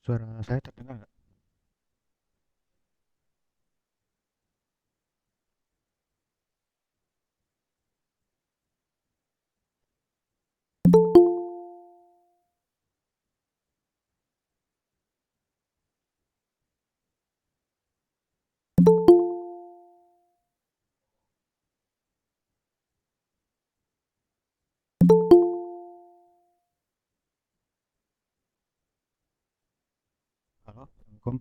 Suara saya terdengar nggak? Halo, Assalamualaikum.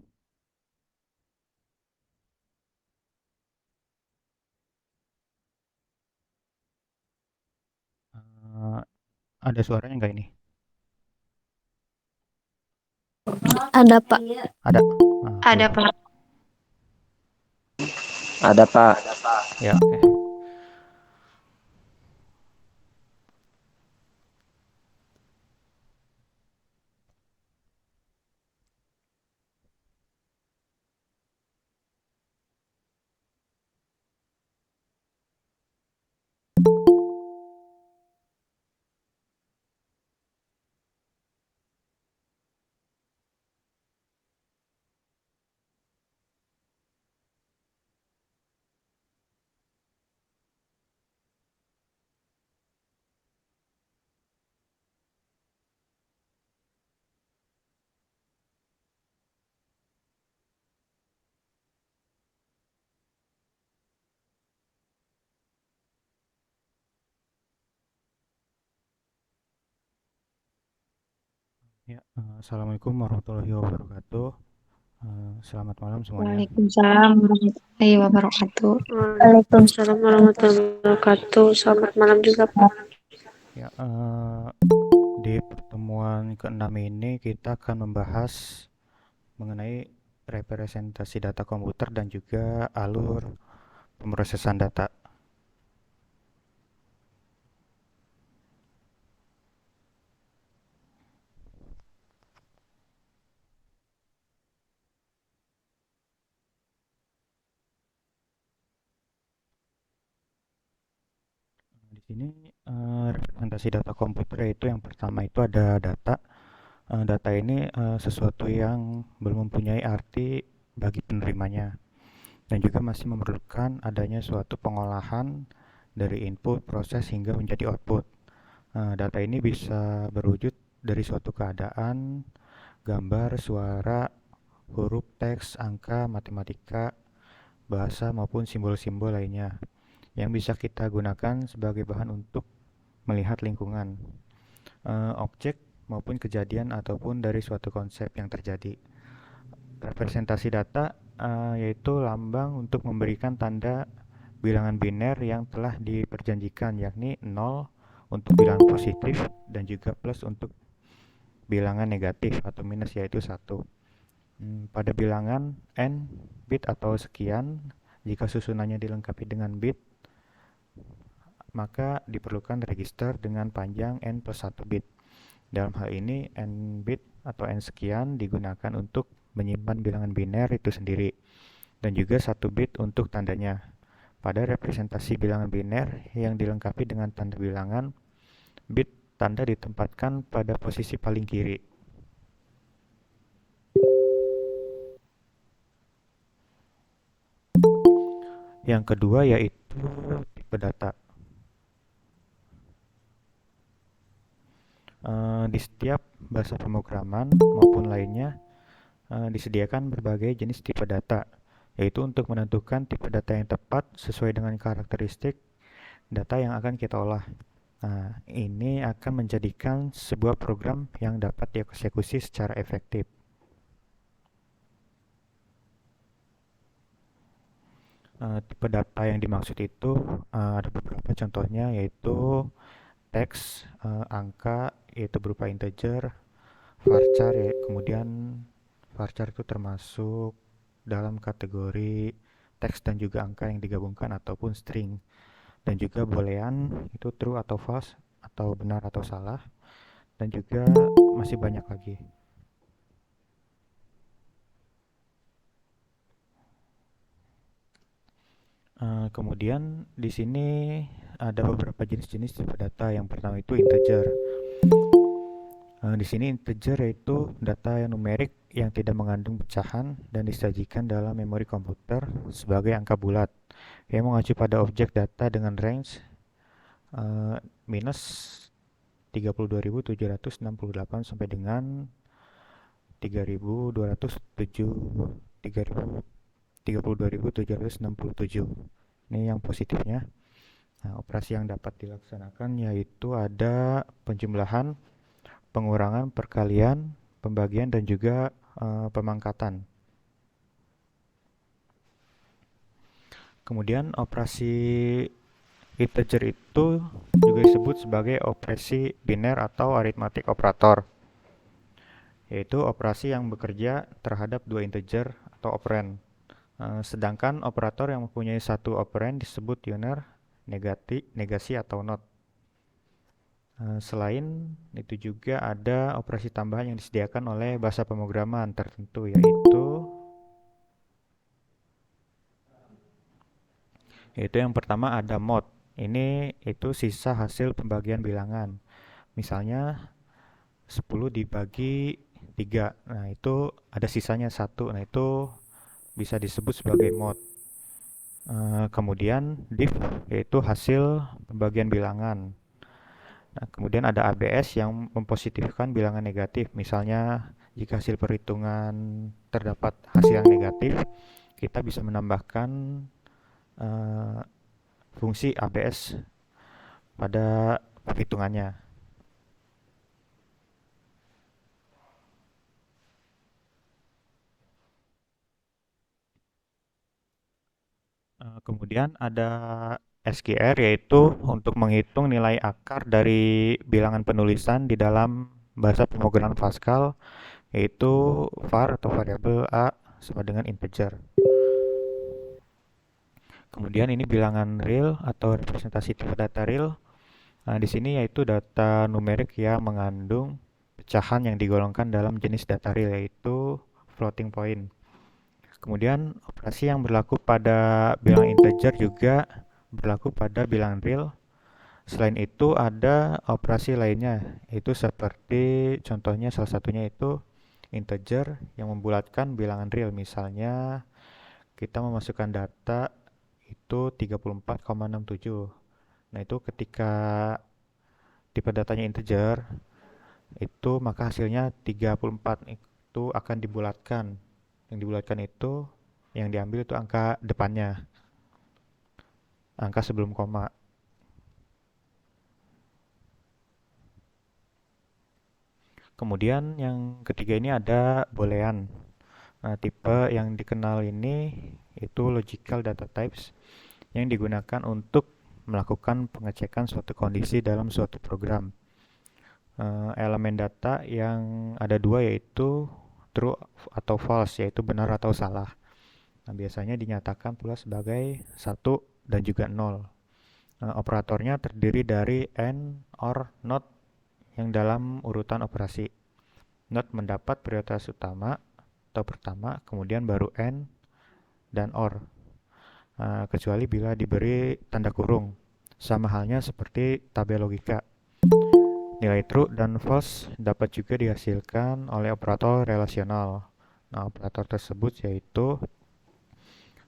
Eh, ada suaranya nggak ini? Ada, Pak. Ada. Oke. Ada, Pak. Ada Pak. Ya, oke. Ya, Assalamualaikum warahmatullahi wabarakatuh. Selamat malam semuanya. Waalaikumsalam warahmatullahi wabarakatuh. Waalaikumsalam warahmatullahi wabarakatuh. Selamat malam juga, Pak. Ya, di pertemuan ke-6 ini kita akan membahas mengenai representasi data komputer dan juga alur pemrosesan data. Di sini representasi data komputer itu yang pertama itu ada data. Data ini sesuatu yang belum mempunyai arti bagi penerimanya dan juga masih memerlukan adanya suatu pengolahan dari input, proses hingga menjadi output. Data ini bisa berwujud dari suatu keadaan, gambar, suara, huruf, teks, angka, matematika, bahasa maupun simbol-simbol lainnya yang bisa kita gunakan sebagai bahan untuk melihat lingkungan, objek maupun kejadian ataupun dari suatu konsep yang terjadi. Representasi data yaitu lambang untuk memberikan tanda bilangan biner yang telah diperjanjikan, yakni 0 untuk bilangan positif dan juga plus untuk bilangan negatif atau minus, yaitu 1. Pada bilangan n bit atau sekian, jika susunannya dilengkapi dengan bit, maka diperlukan register dengan panjang n plus 1 bit. Dalam hal ini, n bit atau n sekian digunakan untuk menyimpan bilangan biner itu sendiri, dan juga 1 bit untuk tandanya. Pada representasi bilangan biner yang dilengkapi dengan tanda bilangan, bit tanda ditempatkan pada posisi paling kiri. Yang kedua yaitu tipe data. Di setiap bahasa pemrograman maupun lainnya disediakan berbagai jenis tipe data, yaitu untuk menentukan tipe data yang tepat sesuai dengan karakteristik data yang akan kita olah. Nah, ini akan menjadikan sebuah program yang dapat dieksekusi secara efektif. Tipe data yang dimaksud itu ada beberapa contohnya, yaitu teks, angka, yaitu berupa integer, varchar, ya, kemudian varchar itu termasuk dalam kategori teks dan juga angka yang digabungkan ataupun string, dan juga boolean itu true atau false atau benar atau salah, dan juga masih banyak lagi. Kemudian di sini ada beberapa jenis-jenis tipe data. Yang pertama itu integer. Di sini integer yaitu data yang numerik yang tidak mengandung pecahan dan disajikan dalam memori komputer sebagai angka bulat yang mengacu pada objek data dengan range minus 32.768 sampai dengan 32.767. Ini yang positifnya. Nah, operasi yang dapat dilaksanakan yaitu ada penjumlahan, pengurangan, perkalian, pembagian, dan juga pemangkatan. Kemudian operasi integer itu juga disebut sebagai operasi biner atau arithmetic operator, yaitu operasi yang bekerja terhadap dua integer atau operand. Sedangkan operator yang mempunyai satu operand disebut unir, negasi, atau not. Selain itu juga ada operasi tambahan yang disediakan oleh bahasa pemrograman tertentu, yaitu yang pertama ada mod. Ini itu sisa hasil pembagian bilangan. Misalnya 10 dibagi 3. Nah, itu ada sisanya 1. Nah, itu bisa disebut sebagai mod. Kemudian div yaitu hasil pembagian bilangan. Nah, kemudian ada ABS yang mempositifkan bilangan negatif. Misalnya jika hasil perhitungan terdapat hasil yang negatif, kita bisa menambahkan uh, fungsi ABS pada perhitungannya. Kemudian ada SQR yaitu untuk menghitung nilai akar dari bilangan penulisan di dalam bahasa pemrograman Pascal, yaitu var atau variabel a sama dengan integer. Kemudian ini bilangan real atau representasi tipe data real. Nah, di sini yaitu data numerik yang mengandung pecahan yang digolongkan dalam jenis data real, yaitu floating point. Kemudian operasi yang berlaku pada bilangan integer juga berlaku pada bilangan real. Selain itu ada operasi lainnya, yaitu seperti contohnya salah satunya itu integer yang membulatkan bilangan real. Misalnya kita memasukkan data itu 34,67. Nah, itu ketika tipe datanya integer, itu maka hasilnya 34 itu akan dibulatkan. Yang dibulatkan itu yang diambil itu angka depannya, angka sebelum koma. Kemudian yang ketiga ini ada boolean. Nah, tipe yang dikenal ini itu logical data types yang digunakan untuk melakukan pengecekan suatu kondisi dalam suatu program. Elemen data yang ada dua yaitu true atau false, yaitu benar atau salah. Nah, biasanya dinyatakan pula sebagai 1 dan juga 0. Operatornya terdiri dari AND, OR, NOT yang dalam urutan operasi. NOT mendapat prioritas utama atau pertama, kemudian baru AND dan OR. Kecuali bila diberi tanda kurung. Sama halnya seperti tabel logika. Nilai true dan false dapat juga dihasilkan oleh operator relasional. Nah, operator tersebut yaitu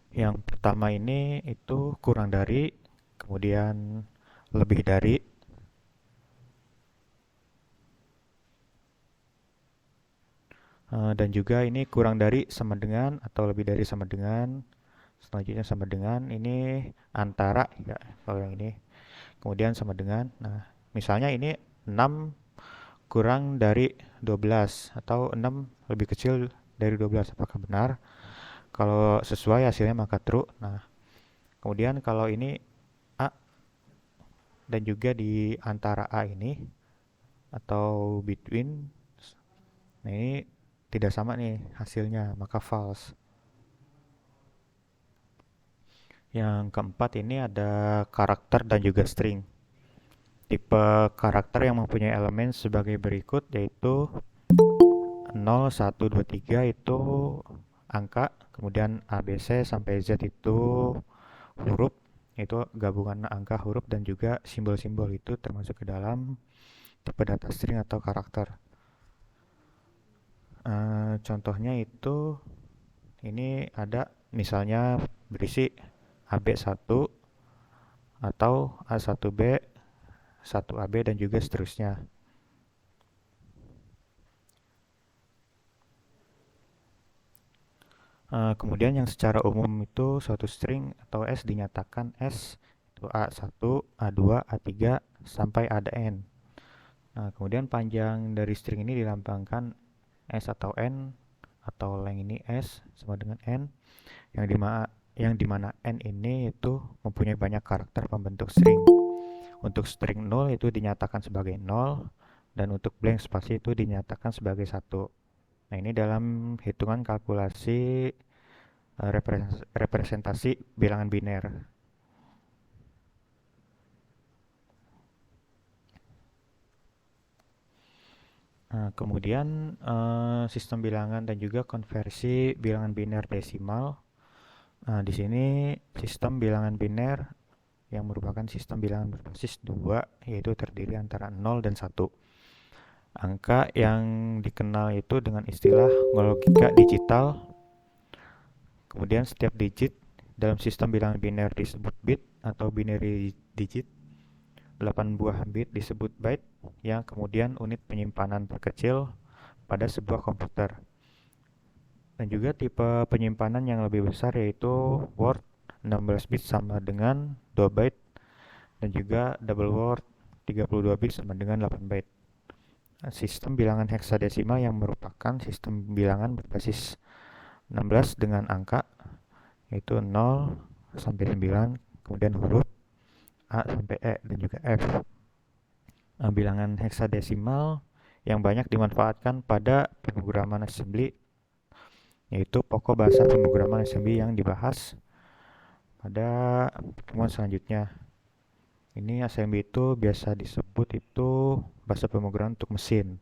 yang pertama ini itu kurang dari, kemudian lebih dari, dan juga ini kurang dari sama dengan atau lebih dari sama dengan, selanjutnya sama dengan, ini antara ya kalau yang ini, kemudian sama dengan. Nah, misalnya ini 6 kurang dari 12 atau 6 lebih kecil dari 12, apakah benar? Kalau sesuai hasilnya maka true. Nah, kemudian kalau ini A dan juga di antara A ini atau between, nah ini tidak sama nih hasilnya, maka false. Yang keempat ini ada karakter dan juga string. Tipe karakter yang mempunyai elemen sebagai berikut yaitu 0, 1, 2, 3 itu angka, kemudian A, B, C sampai Z itu huruf, itu gabungan angka, huruf, dan juga simbol-simbol itu termasuk ke dalam tipe data string atau karakter. Contohnya itu ini ada misalnya berisi AB1 atau A1B, 1AB dan juga seterusnya. Kemudian yang secara umum itu suatu string atau S dinyatakan S itu A1, A2, A3 sampai ada N. Nah, kemudian panjang dari string ini dilambangkan S atau N atau length ini S sama dengan N yang dimana N ini itu mempunyai banyak karakter pembentuk string. Untuk string 0 itu dinyatakan sebagai 0 dan untuk blank spasi itu dinyatakan sebagai 1. Nah, ini dalam hitungan kalkulasi representasi bilangan biner. Nah, kemudian sistem bilangan dan juga konversi bilangan biner desimal. Nah, di sini sistem bilangan biner yang merupakan sistem bilangan berbasis 2 yaitu terdiri antara 0 dan 1. Angka yang dikenal itu dengan istilah logika digital. Kemudian setiap digit dalam sistem bilangan biner disebut bit atau binary digit. 8 buah bit disebut byte yang kemudian unit penyimpanan terkecil pada sebuah komputer. Dan juga tipe penyimpanan yang lebih besar yaitu word 16 bit sama dengan 2 byte dan juga double word 32 bit sama dengan 8 byte. Sistem bilangan heksadesimal yang merupakan sistem bilangan berbasis 16 dengan angka yaitu 0 sampai 9, kemudian huruf A sampai E dan juga F. Bilangan heksadesimal yang banyak dimanfaatkan pada pemrograman assembly yaitu pokok bahasa pemrograman assembly yang dibahas pada pertemuan selanjutnya. Ini assembly itu biasa disebut itu bahasa pemrograman untuk mesin.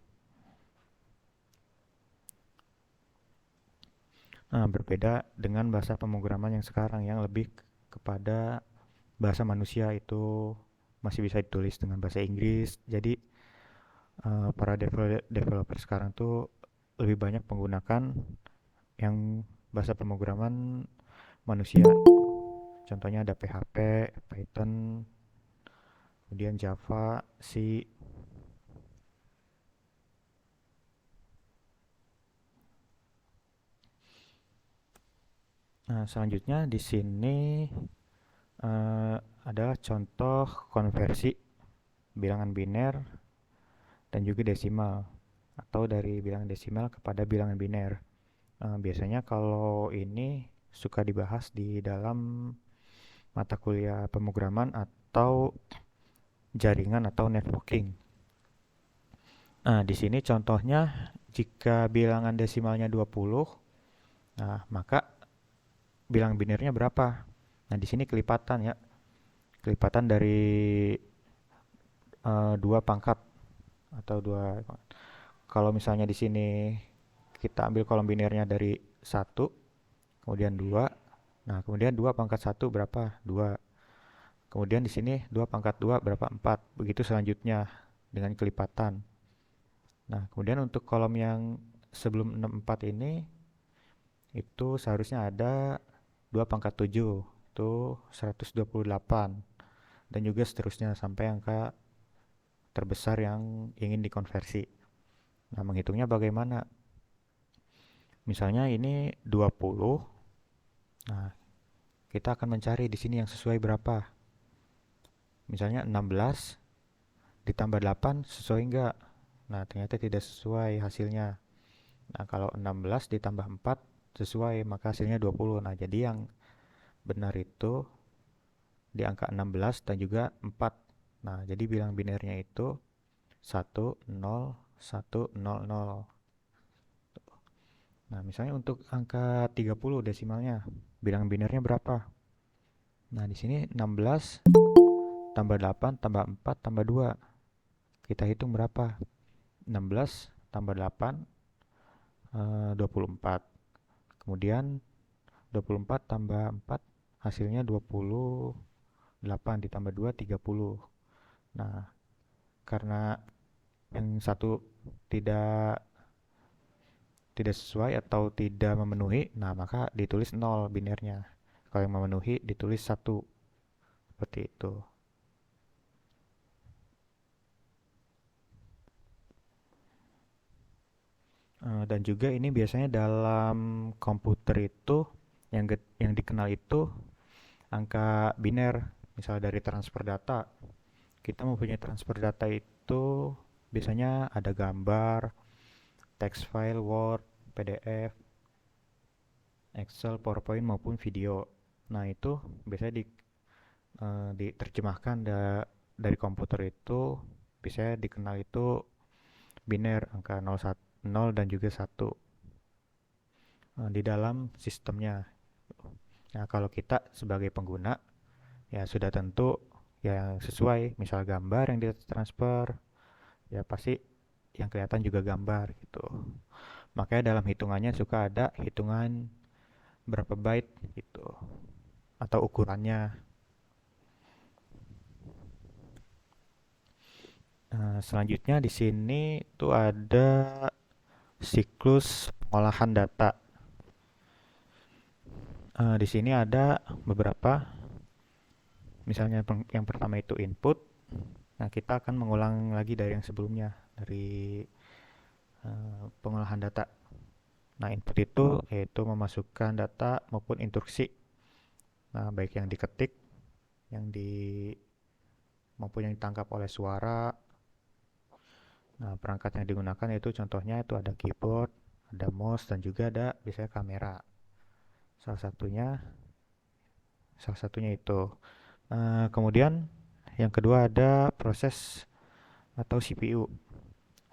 Nah, berbeda dengan bahasa pemrograman yang sekarang yang lebih kepada bahasa manusia itu masih bisa ditulis dengan bahasa Inggris. Jadi para developer sekarang tuh lebih banyak menggunakan yang bahasa pemrograman manusia. Contohnya ada PHP, Python, kemudian Java, C. Nah, selanjutnya di sini adalah contoh konversi bilangan biner dan juga desimal atau dari bilangan desimal kepada bilangan biner. Biasanya kalau ini suka dibahas di dalam mata kuliah pemrograman atau jaringan atau networking. Nah, di sini contohnya jika bilangan desimalnya 20, nah maka bilangan binernya berapa? Nah, di sini kelipatan ya. Kelipatan dari 2 pangkat atau 2. Kalau misalnya di sini kita ambil kolom binernya dari 1, kemudian 2. Nah, kemudian 2 pangkat 1 berapa? 2. Kemudian di sini 2 pangkat 2 berapa? 4. Begitu selanjutnya dengan kelipatan. Nah, kemudian untuk kolom yang sebelum 64 ini itu seharusnya ada 2 pangkat 7 itu 128 dan juga seterusnya sampai angka terbesar yang ingin dikonversi. Nah, menghitungnya bagaimana? Misalnya ini 20. Nah, kita akan mencari di sini yang sesuai berapa. Misalnya 16 ditambah 8 sesuai enggak? Nah, ternyata tidak sesuai hasilnya. Nah, kalau 16 ditambah 4 sesuai, maka hasilnya 20. Nah, jadi yang benar itu di angka 16 dan juga 4. Nah, jadi bilang binernya itu 1, 0, 1, 0, 0. Nah, misalnya untuk angka 30 desimalnya, bilang binernya berapa? Nah, di sini 16 tambah 8 tambah 4 tambah 2. Kita hitung berapa? 16 tambah 8, 24. Kemudian 24 tambah 4 hasilnya 28 ditambah 2 30. Nah, karena yang satu tidak tidak sesuai atau tidak memenuhi, nah maka ditulis 0 binernya. Kalau yang memenuhi ditulis 1. Seperti itu. Dan juga ini biasanya dalam komputer itu yang dikenal itu angka biner. Misal dari transfer data, kita mempunyai transfer data itu biasanya ada gambar, text file, Word, PDF, Excel, PowerPoint maupun video. Nah, itu biasanya diterjemahkan dari komputer itu biasanya dikenal itu biner, angka 0 dan juga 1 di dalam sistemnya. Nah, kalau kita sebagai pengguna ya sudah tentu ya sesuai, misal gambar yang ditransfer ya pasti yang kelihatan juga gambar gitu. Makanya dalam hitungannya suka ada hitungan berapa byte gitu atau ukurannya. Selanjutnya di sini tuh ada siklus pengolahan data. Di sini ada beberapa, misalnya yang pertama itu input. Nah, kita akan mengulang lagi dari yang sebelumnya, dari pengolahan data. Nah, input itu yaitu memasukkan data maupun instruksi. Nah, baik yang diketik, yang di maupun yang ditangkap oleh suara. Nah, perangkat yang digunakan itu contohnya itu ada keyboard, ada mouse, dan juga ada biasanya kamera. Salah satunya itu. Kemudian yang kedua ada proses atau CPU,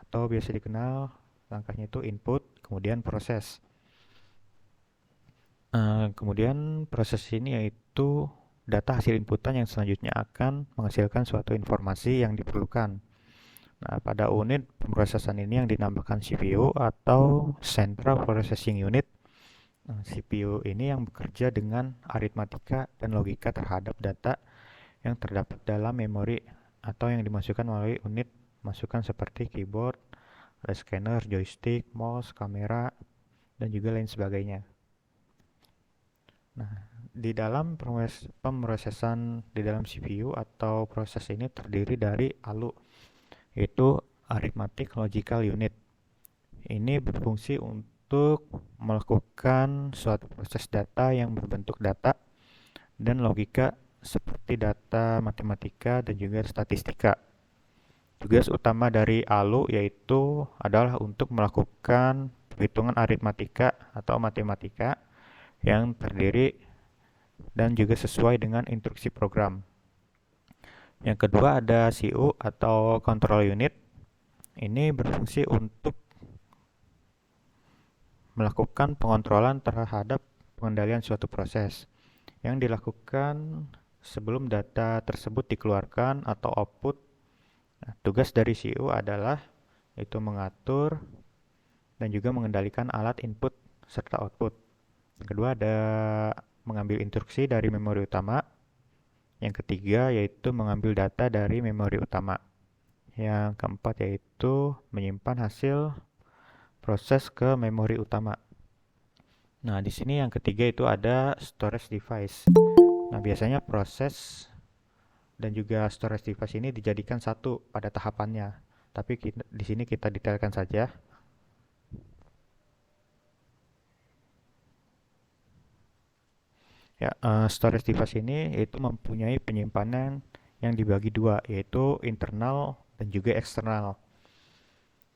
atau biasa dikenal langkahnya itu input, kemudian proses. Kemudian proses ini yaitu data hasil inputan yang selanjutnya akan menghasilkan suatu informasi yang diperlukan. Nah, pada unit pemrosesan ini yang dinamakan CPU atau Central Processing Unit. CPU ini yang bekerja dengan aritmatika dan logika terhadap data yang terdapat dalam memori atau yang dimasukkan melalui unit masukan seperti keyboard, ada scanner, joystick, mouse, kamera, dan juga lain sebagainya. Nah, di dalam pemrosesan di dalam CPU atau proses ini terdiri dari ALU, yaitu Arithmetic Logical Unit. Ini berfungsi untuk melakukan suatu proses data yang berbentuk data dan logika seperti data matematika dan juga statistika. Tugas utama dari ALU yaitu adalah untuk melakukan perhitungan aritmatika atau matematika yang terdiri dan juga sesuai dengan instruksi program. Yang kedua ada CU atau Control Unit. Ini berfungsi untuk melakukan pengontrolan terhadap pengendalian suatu proses yang dilakukan sebelum data tersebut dikeluarkan atau output. Nah, tugas dari CU adalah itu mengatur dan juga mengendalikan alat input serta output. Yang kedua ada mengambil instruksi dari memori utama. Yang ketiga yaitu mengambil data dari memori utama. Yang keempat yaitu menyimpan hasil proses ke memori utama. Nah, di sini yang ketiga itu ada storage device. Nah, biasanya proses dan juga storage device ini dijadikan satu pada tahapannya. Tapi di sini kita detailkan saja. Ya, storage device ini itu mempunyai penyimpanan yang dibagi dua, yaitu internal dan juga eksternal.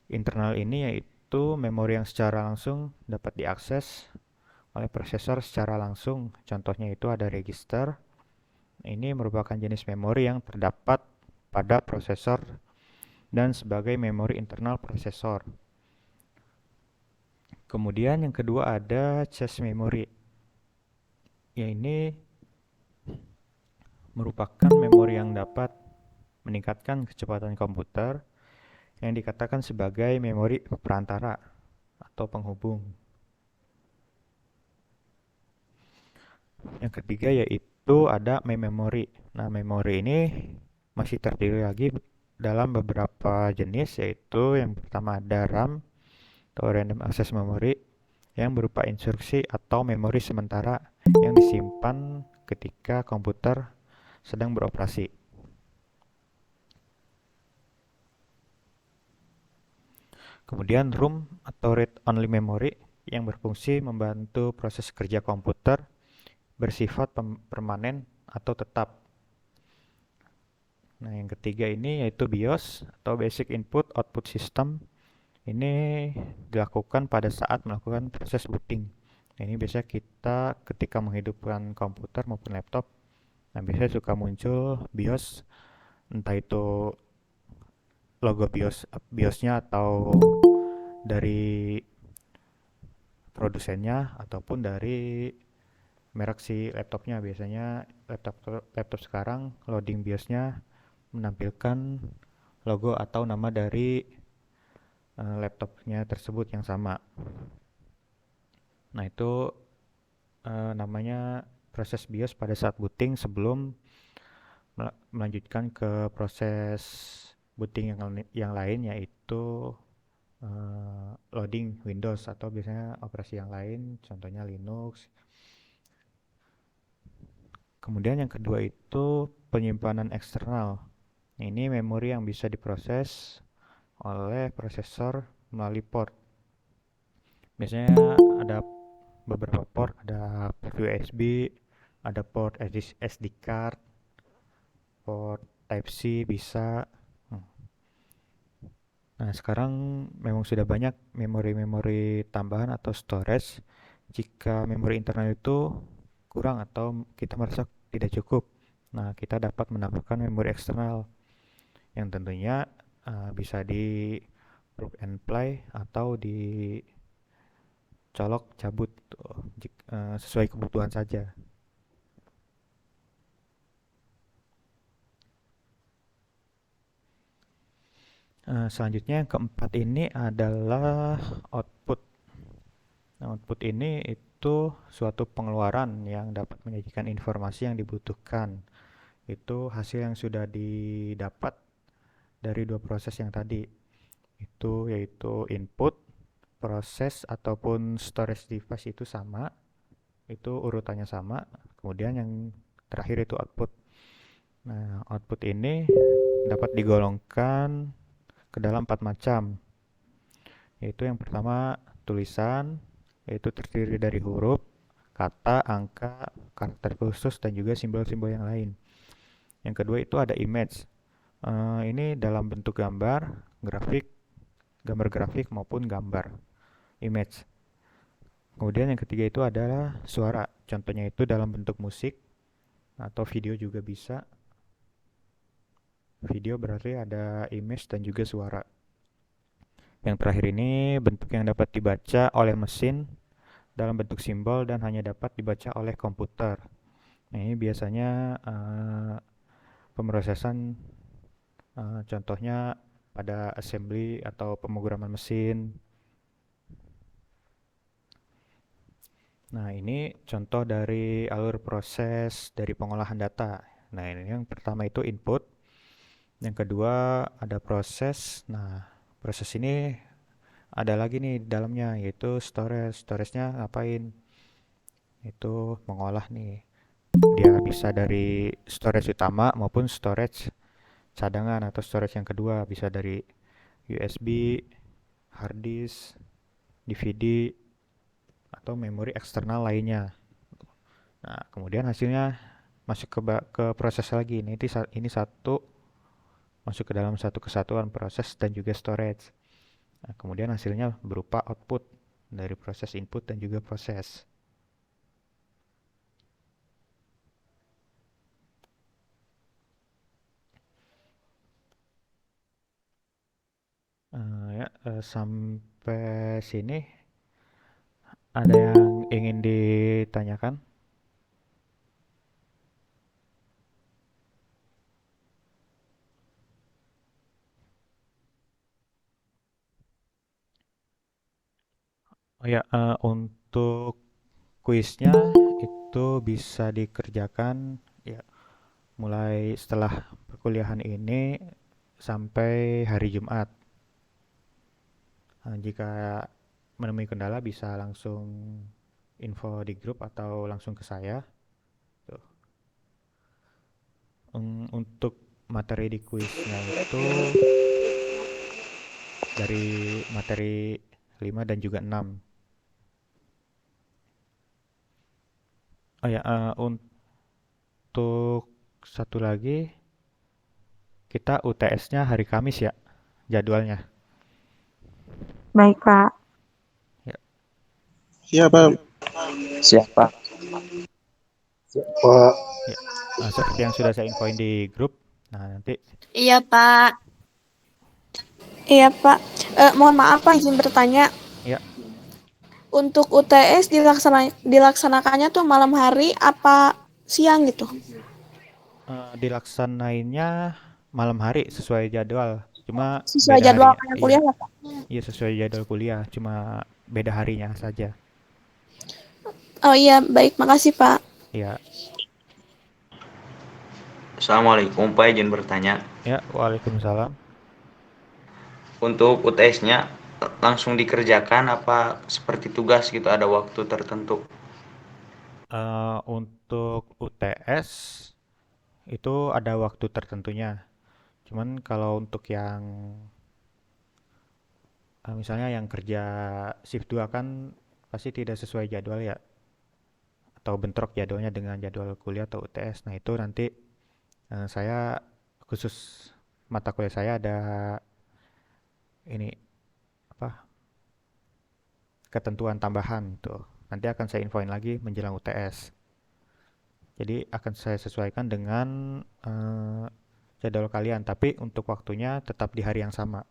Internal ini yaitu memori yang secara langsung dapat diakses oleh prosesor secara langsung. Contohnya itu ada register. Ini merupakan jenis memori yang terdapat pada prosesor dan sebagai memori internal prosesor. Kemudian yang kedua ada cache memory. Ya, ini merupakan memori yang dapat meningkatkan kecepatan komputer yang dikatakan sebagai memori perantara atau penghubung. Yang ketiga yaitu ada main memory. Nah, memori ini masih terdiri lagi dalam beberapa jenis, yaitu yang pertama ada RAM, atau random access memory yang berupa instruksi atau memori sementara yang disimpan ketika komputer sedang beroperasi. Kemudian ROM atau read only memory yang berfungsi membantu proses kerja komputer bersifat permanen atau tetap. Nah, yang ketiga ini yaitu BIOS atau Basic Input Output System. Ini dilakukan pada saat melakukan proses booting. Nah, ini biasanya kita ketika menghidupkan komputer maupun laptop, nah biasanya suka muncul BIOS, entah itu logo BIOSnya atau dari produsennya ataupun dari merek si laptopnya. Biasanya laptop sekarang loading BIOSnya menampilkan logo atau nama dari laptopnya tersebut yang sama. Nah, itu namanya proses BIOS pada saat booting sebelum melanjutkan ke proses booting yang lain, yaitu loading Windows atau biasanya operasi yang lain, contohnya Linux. Kemudian yang kedua itu penyimpanan eksternal. Ini memori yang bisa diproses oleh prosesor melalui port. Biasanya ada beberapa port, ada port USB, ada port SD card, port Type C bisa. Nah, sekarang memang sudah banyak memori-memori tambahan atau storage. Jika memori internal itu kurang atau kita merasa tidak cukup, nah kita dapat menambahkan memori eksternal yang tentunya bisa di plug and play atau dicolok cabut sesuai kebutuhan saja. Selanjutnya yang keempat ini adalah output. Nah, output ini itu suatu pengeluaran yang dapat menyajikan informasi yang dibutuhkan. Itu hasil yang sudah didapat dari dua proses yang tadi. Itu yaitu input, proses ataupun storage device itu sama. Itu urutannya sama. Kemudian yang terakhir itu output. Nah, output ini dapat digolongkan ke dalam 4 macam. Yaitu yang pertama tulisan, yaitu terdiri dari huruf, kata, angka, karakter khusus, dan juga simbol-simbol yang lain. Yang kedua itu ada image. Ini dalam bentuk gambar, gambar grafik maupun gambar, image. Kemudian yang ketiga itu adalah suara. Contohnya itu dalam bentuk musik atau video juga bisa. Video berarti ada image dan juga suara. Yang terakhir ini bentuk yang dapat dibaca oleh mesin dalam bentuk simbol dan hanya dapat dibaca oleh komputer. Nah, ini biasanya pemrosesan contohnya pada assembly atau pemrograman mesin. Nah, ini contoh dari alur proses dari pengolahan data. Nah, ini yang pertama itu input. Yang kedua ada proses. Nah, proses ini ada lagi nih di dalamnya yaitu storage. Storage-nya ngapain? Itu mengolah nih. Dia bisa dari storage utama maupun storage cadangan atau storage yang kedua, bisa dari USB, hard disk, DVD, atau memori eksternal lainnya. Nah, kemudian hasilnya masuk ke proses lagi. Ini satu masuk ke dalam satu kesatuan proses dan juga storage. Nah, kemudian hasilnya berupa output dari proses input dan juga proses. Sampai sini ada yang ingin ditanyakan? Oh ya, untuk kuisnya itu bisa dikerjakan ya mulai setelah perkuliahan ini sampai hari Jumat. Jika menemui kendala bisa langsung info di grup atau langsung ke saya. Tuh. Untuk materi di kuisnya itu dari materi 5 dan juga 6. Oh ya, untuk satu lagi, kita UTS-nya hari Kamis ya, jadwalnya. Baik, Pak. Ya, Iya, Pak. Siapa? Pak. ya. Seperti yang sudah saya infoin di grup. Nah, nanti Iya, Pak. Iya, Pak. Mohon maaf, Pak, izin bertanya. ya Untuk UTS dilaksanakannya tuh malam hari apa siang gitu? dilaksanainnya malam hari sesuai jadwal. Cuma Sesuai beda jadwal harinya. kayak Iya, kuliah ya, Pak? iya sesuai jadwal kuliah. Cuma beda harinya saja. Oh iya, baik. Makasih, Pak. Ya, Assalamualaikum, Pak, izin bertanya. ya. Waalaikumsalam. Untuk UTS-nya langsung dikerjakan apa seperti tugas gitu, ada waktu tertentu? Untuk UTS itu ada waktu tertentunya. Cuman kalau untuk yang misalnya yang kerja shift 2 kan pasti tidak sesuai jadwal ya, atau bentrok jadwalnya dengan jadwal kuliah atau UTS. Nah, itu nanti saya khusus mata kuliah saya ada ini apa ketentuan tambahan tuh. Nanti akan saya infoin lagi menjelang UTS. Jadi akan saya sesuaikan dengan eh, jadwal kalian, tapi untuk waktunya tetap di hari yang sama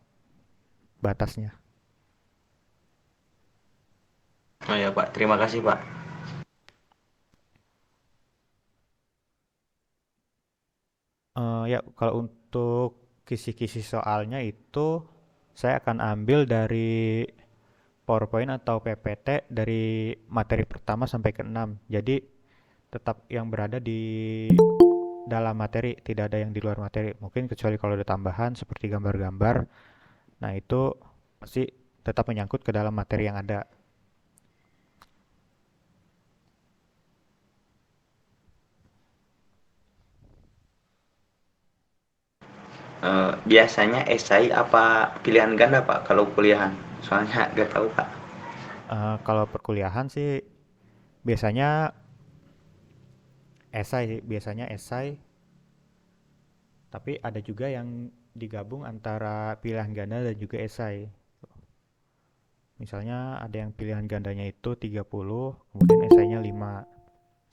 batasnya. Oh ya, Pak, terima kasih, Pak. Ya, kalau untuk kisi-kisi soalnya itu saya akan ambil dari PowerPoint atau PPT dari materi pertama sampai ke 6. Jadi tetap yang berada di dalam materi, tidak ada yang di luar materi. Mungkin kecuali kalau ada tambahan seperti gambar-gambar. Nah, itu pasti tetap menyangkut ke dalam materi yang ada. Biasanya esai apa pilihan ganda, Pak, kalau kuliahan? Soalnya nggak tahu, Pak. Kalau perkuliahan sih biasanya esai sih, biasanya esai, tapi ada juga yang digabung antara pilihan ganda dan juga esai. Misalnya ada yang pilihan gandanya itu 30, kemudian esainya 5.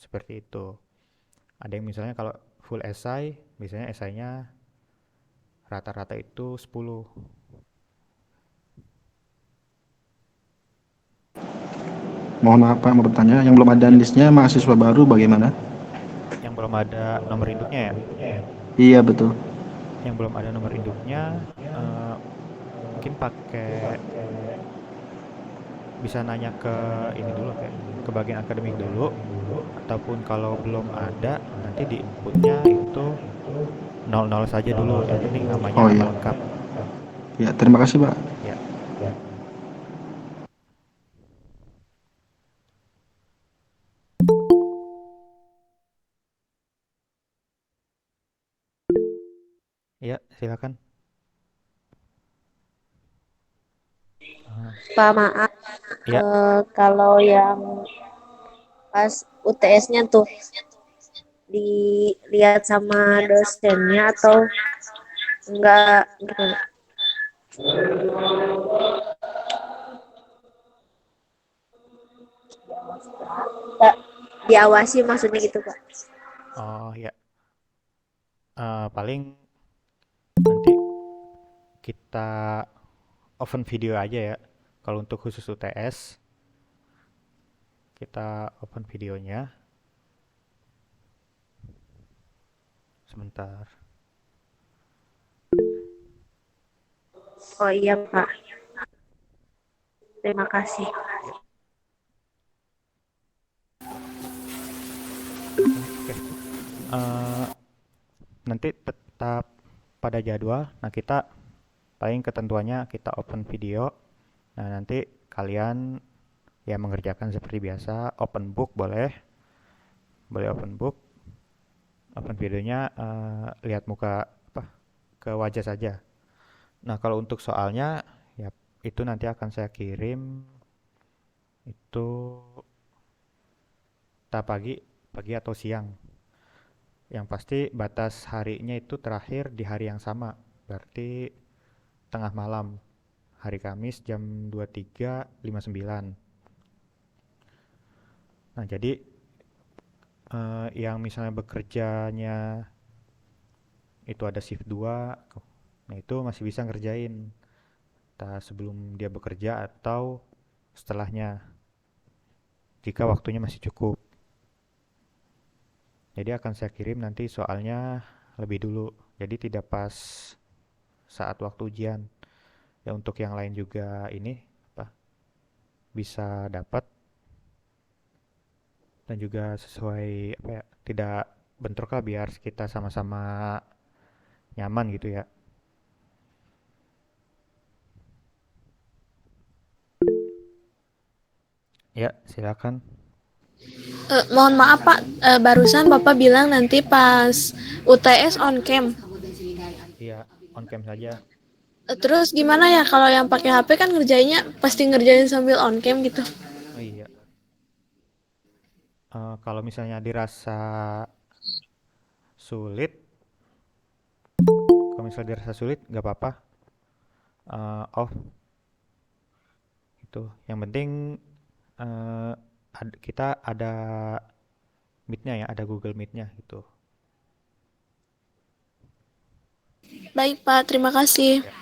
Seperti itu. Ada yang misalnya kalau full esai, biasanya esainya rata-rata itu 10. Mohon maaf, Pak, mau bertanya. Yang belum ada Ya, listnya mahasiswa baru bagaimana? yang belum ada nomor induknya ya. Iya, betul. Yang belum ada nomor induknya mungkin pakai bisa nanya ke ini dulu kayak ke bagian akademik dulu, ataupun kalau belum ada nanti di inputnya itu 00 saja dulu, yang penting namanya Oh nama iya. lengkap. Ya, terima kasih, Pak. Ya, ya silakan. Ah, Pak, maaf. ya, Kalau yang pas UTS-nya tuh dilihat sama dosennya atau enggak gimana? Enggak diawasi maksudnya gitu, Pak. oh ya. Paling nanti kita open video aja ya. Kalau untuk khusus UTS, kita open videonya. Sebentar. Oh iya, Pak. Terima kasih. Ya, oke. Eh, Nanti tetap pada jadwal. Nah, kita paling ketentuannya kita open video. Nah, nanti kalian ya mengerjakan seperti biasa, open book boleh open book, open videonya, lihat muka apa ke wajah saja. Nah, kalau untuk soalnya ya itu nanti akan saya kirim itu entah pagi atau siang. Yang pasti batas harinya itu terakhir di hari yang sama. Berarti tengah malam, hari Kamis jam 23.59. Nah, jadi yang misalnya bekerjanya itu ada shift 2, nah itu masih bisa ngerjain entah sebelum dia bekerja atau setelahnya jika waktunya masih cukup. Jadi akan saya kirim nanti soalnya lebih dulu. Jadi tidak pas saat waktu ujian. Ya untuk yang lain juga ini apa bisa dapat dan juga sesuai apa ya, tidak bentrok lah biar kita sama-sama nyaman gitu ya. Ya, silakan. Mohon maaf Pak, barusan Bapak bilang nanti pas UTS on cam. Iya, on cam saja. Terus gimana ya kalau yang pakai HP kan ngerjainnya pasti ngerjain sambil on cam gitu. Oh iya. Kalau misalnya dirasa sulit, nggak apa-apa. Off itu. Yang penting eh, kita ada Meet-nya ya, ada Google Meet-nya gitu. Baik Pak, terima kasih. Ya.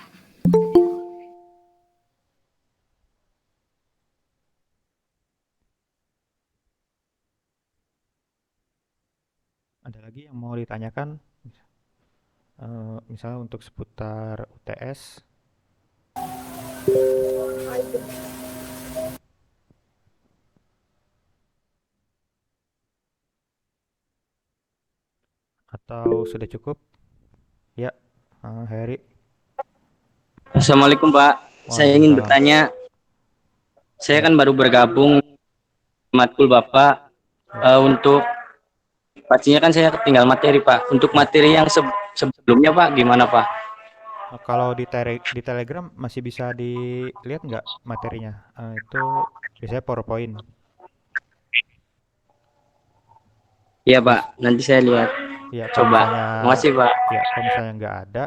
Ada lagi yang mau ditanyakan? Misalnya untuk seputar UTS. Atau sudah cukup? Ya, Heri. Assalamualaikum Pak, saya ingin Waalaikumsalam. bertanya, saya Ya, kan baru bergabung matkul Bapak. Untuk pastinya kan saya tinggal materi Pak. Untuk ya. materi yang sebelumnya Pak, gimana Pak? Kalau di Telegram masih bisa dilihat nggak materinya? Itu biasanya PowerPoint. Iya Pak, Bis- nanti saya lihat. Ya, Coba. Makasih Pak. kalau misalnya nggak ada,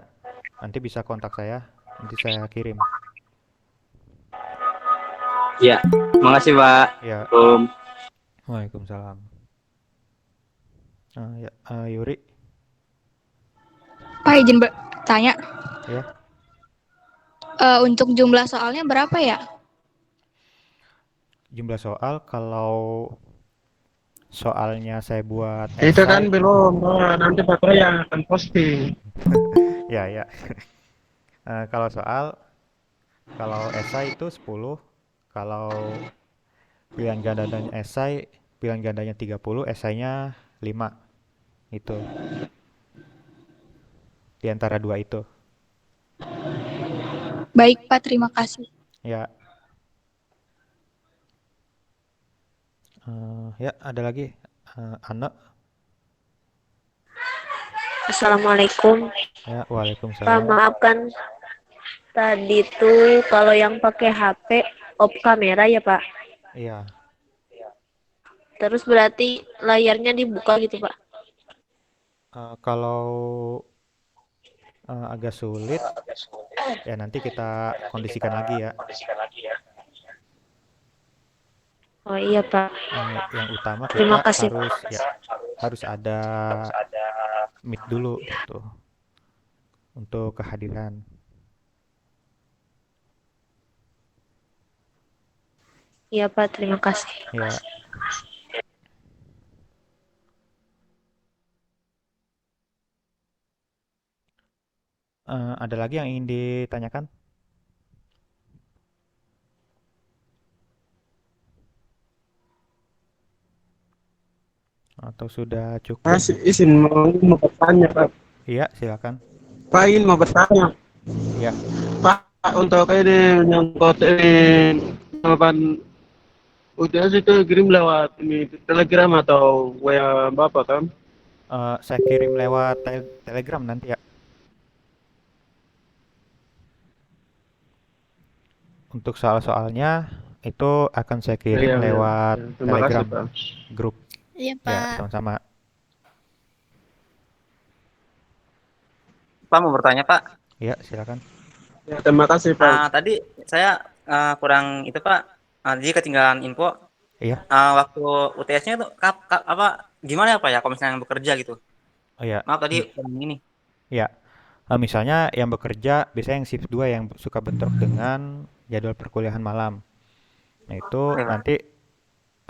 nanti bisa kontak saya, nanti saya kirim. Iya, makasih Pak. Ya, Assalamualaikum. Waalaikumsalam. Ya, Yuri, Pak izin bertanya, ya. untuk jumlah soalnya berapa ya? Jumlah soal kalau soalnya saya buat Itu esai, kan belum, nanti baterai yang akan posting. ya. Kalau esai itu 10, kalau pilihan ganda dan esai, pilihan gandanya 30, esainya 5. Itu di antara dua itu. Baik Pak, terima kasih. Ya, ya ada lagi. Ana, Assalamualaikum. ya Pak, Waalaikumsalam. maafkan tadi tuh kalau yang pakai HP off kamera ya Pak. Iya, Terus berarti layarnya dibuka gitu Pak. kalau agak sulit, ya nanti kita kondisikan lagi ya. Oh iya Pak. Yang utama Terima kita kasih. harus ada meet dulu gitu untuk kehadiran. Iya Pak, terima kasih. Ya, ada lagi yang ingin ditanyakan atau sudah cukup? Masih izin mau bertanya Pak. Iya, silakan. Pak ingin mau bertanya. Ya, Pak, untuk ini nyangkut ini jawaban UTS itu kirim lewat ini Telegram atau WA Bapak kan? Saya kirim lewat Telegram nanti ya. Untuk soal-soalnya itu akan saya kirim Iya, iya. lewat Ya, terima kasih, Telegram Pak. grup. Iya, Ya, Pak. sama-sama. Pak mau bertanya Pak. Ya, silakan. Ya, terima kasih, Pak. Tadi saya kurang itu Pak. Jadi ketinggalan info. Iya. Waktu UTS-nya itu apa gimana ya Pak ya kalau misalnya yang bekerja gitu. Oh ya. Maaf tadi kurang ini. Ya. Misalnya yang bekerja biasanya yang shift 2 yang suka bentrok dengan jadwal perkuliahan malam. Nah, itu Oke, Pak. nanti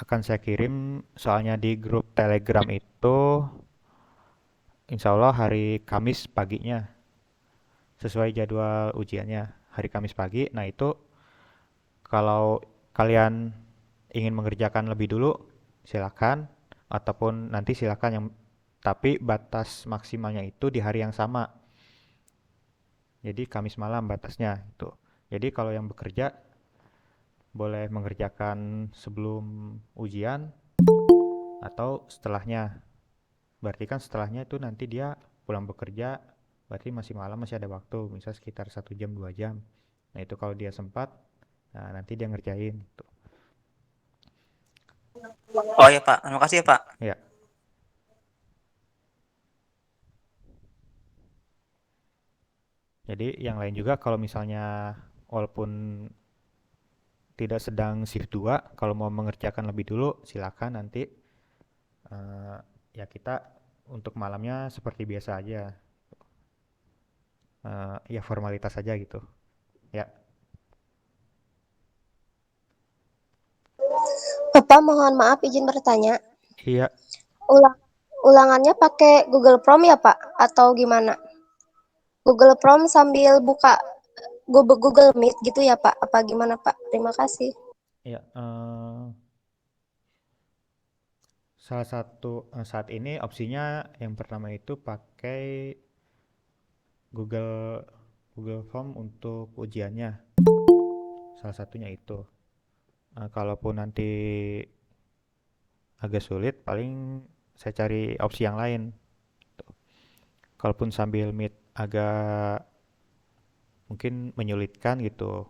akan saya kirim soalnya di grup Telegram itu insya Allah hari Kamis paginya sesuai jadwal ujiannya hari Kamis pagi. Nah, itu kalau kalian ingin mengerjakan lebih dulu silakan ataupun nanti silakan yang tapi batas maksimalnya itu di hari yang sama. Jadi Kamis malam batasnya itu. Jadi kalau yang bekerja boleh mengerjakan sebelum ujian atau setelahnya. Berarti kan setelahnya itu nanti dia pulang bekerja, berarti masih malam masih ada waktu, misal sekitar 1 jam 2 jam. Nah itu kalau dia sempat, nah nanti dia ngerjain. Gitu. Oh ya Pak, terima kasih ya Pak. Ya. Jadi yang lain juga kalau misalnya walaupun tidak sedang shift 2, kalau mau mengerjakan lebih dulu silakan nanti ya kita untuk malamnya seperti biasa aja. Ya formalitas saja gitu. Ya. Bapak mohon maaf izin bertanya. Iya. Ulangannya pakai Google Chrome ya Pak? Atau gimana? Google Chrome sambil buka Google Meet gitu ya Pak? Apa gimana Pak? Terima kasih. Ya. Salah satu saat ini opsinya yang pertama itu pakai Google Form untuk ujiannya. Salah satunya itu. Kalaupun nanti agak sulit, paling saya cari opsi yang lain. Kalaupun sambil Meet agak mungkin menyulitkan gitu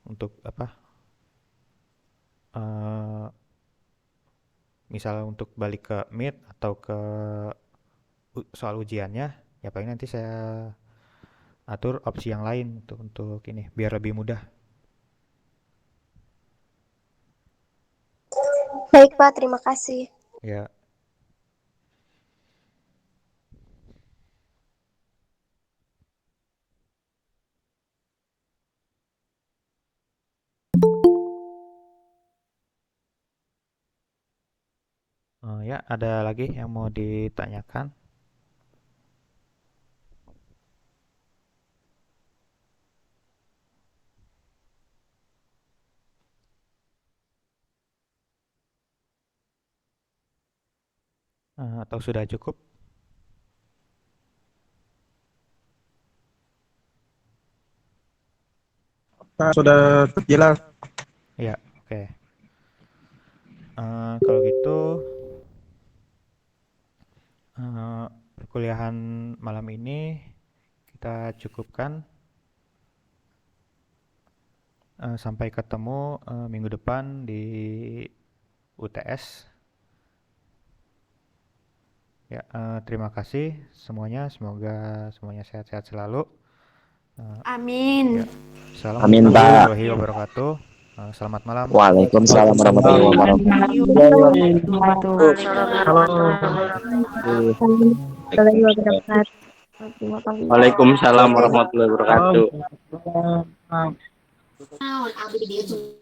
untuk apa? Misal untuk balik ke Meet atau ke soal ujiannya, ya paling nanti saya atur opsi yang lain untuk ini biar lebih mudah. Baik Pak, terima kasih. Ya. Ya, ada lagi yang mau ditanyakan? Atau sudah cukup? Sudah jelas. Ya, oke. Kalau gitu perkuliahan malam ini kita cukupkan. Sampai ketemu minggu depan di UTS. Ya, terima kasih semuanya. Semoga semuanya sehat-sehat selalu. Amin. Ya. Assalamualaikum Amin, Pak. warahmatullahi wabarakatuh. Selamat malam. Waalaikumsalam warahmatullahi wabarakatuh. Waalaikumsalam warahmatullahi wabarakatuh. Halo.